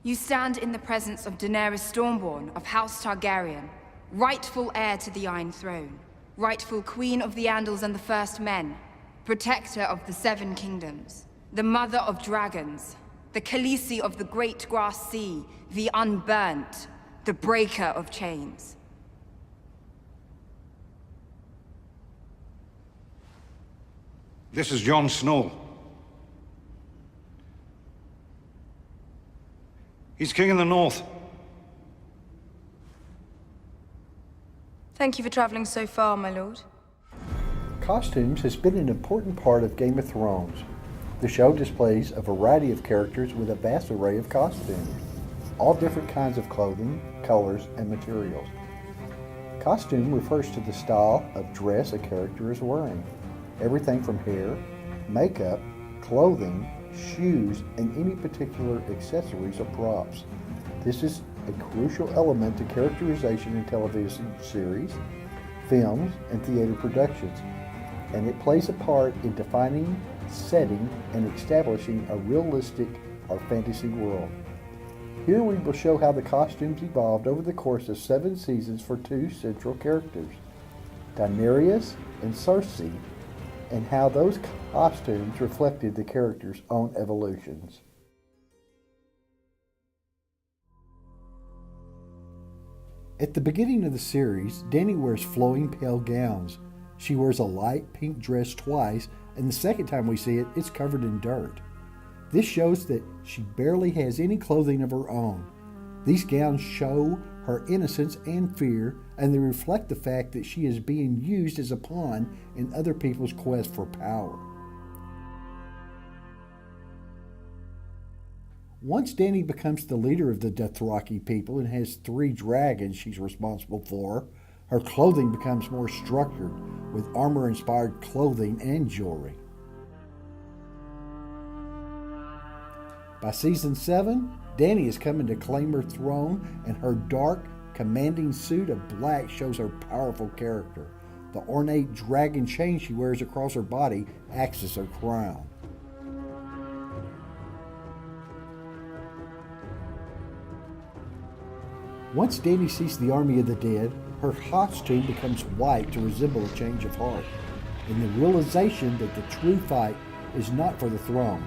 You stand in the presence of Daenerys Stormborn of House Targaryen, rightful heir to the Iron Throne, rightful Queen of the Andals and the First Men, protector of the Seven Kingdoms, the Mother of Dragons, the Khaleesi of the Great Grass Sea, the Unburnt, the Breaker of Chains. This is Jon Snow. He's king in the north. Thank you for traveling so far, my lord. Costumes has been an important part of Game of Thrones. The show displays a variety of characters with a vast array of costumes, all different kinds of clothing, colors, and materials. Costume refers to the style of dress a character is wearing. Everything from hair, makeup, clothing, shoes, and any particular accessories or props. This is a crucial element to characterization in television series, films, and theater productions, and it plays a part in defining, setting, and establishing a realistic or fantasy world. Here we will show how the costumes evolved over the course of 7 seasons for 2 central characters, Daenerys and Cersei, and how those costumes reflected the characters' own evolutions. At the beginning of the series, Dany wears flowing pale gowns. She wears a light pink dress twice, and the second time we see it, it's covered in dirt. This shows that she barely has any clothing of her own. These gowns show her innocence and fear, and they reflect the fact that she is being used as a pawn in other people's quest for power. Once Dany becomes the leader of the Dothraki people and has 3 dragons she's responsible for, her clothing becomes more structured, with armor-inspired clothing and jewelry. By season 7, Dany is coming to claim her throne, and her dark, commanding suit of black shows her powerful character. The ornate dragon chain she wears across her body acts as her crown. Once Dany sees the army of the dead, her costume becomes white to resemble a change of heart, and the realization that the true fight is not for the throne,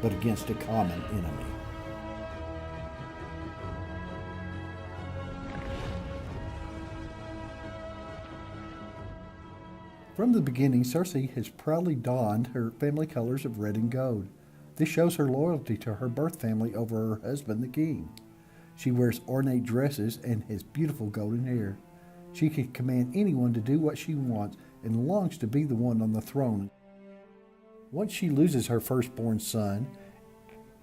but against a common enemy. From the beginning, Cersei has proudly donned her family colors of red and gold. This shows her loyalty to her birth family over her husband, the king. She wears ornate dresses and has beautiful golden hair. She can command anyone to do what she wants and longs to be the one on the throne. Once she loses her firstborn son,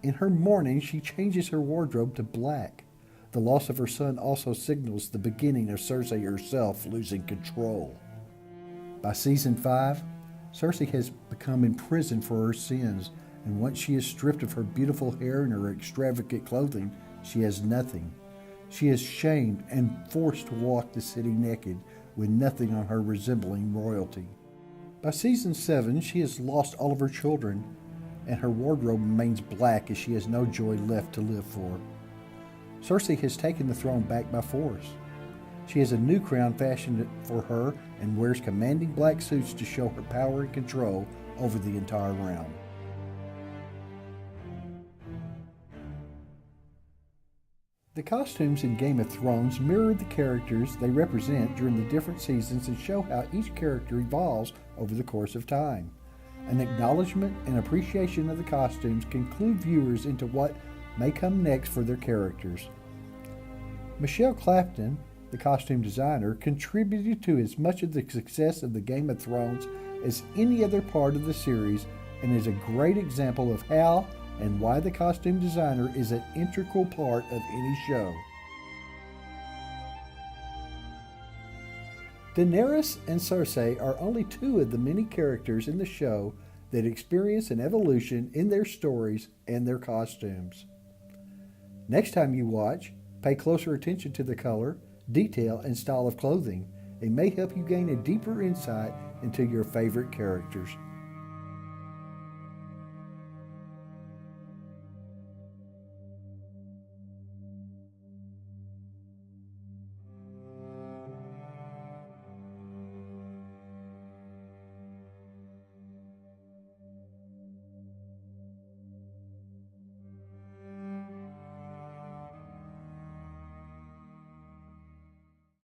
in her mourning she changes her wardrobe to black. The loss of her son also signals the beginning of Cersei herself losing control. By season 5, Cersei has become imprisoned for her sins, and once she is stripped of her beautiful hair and her extravagant clothing, she has nothing. She is shamed and forced to walk the city naked, with nothing on her resembling royalty. By season 7, she has lost all of her children, and her wardrobe remains black as she has no joy left to live for. Cersei has taken the throne back by force. She has a new crown fashioned for her and wears commanding black suits to show her power and control over the entire realm. The costumes in Game of Thrones mirror the characters they represent during the different seasons and show how each character evolves over the course of time. An acknowledgement and appreciation of the costumes can clue viewers into what may come next for their characters. Michele Clapton, the costume designer, contributed to as much of the success of the Game of Thrones as any other part of the series, and is a great example of how and why the costume designer is an integral part of any show. Daenerys and Cersei are only 2 of the many characters in the show that experience an evolution in their stories and their costumes. Next time you watch, pay closer attention to the color, detail, and style of clothing. It may help you gain a deeper insight into your favorite characters.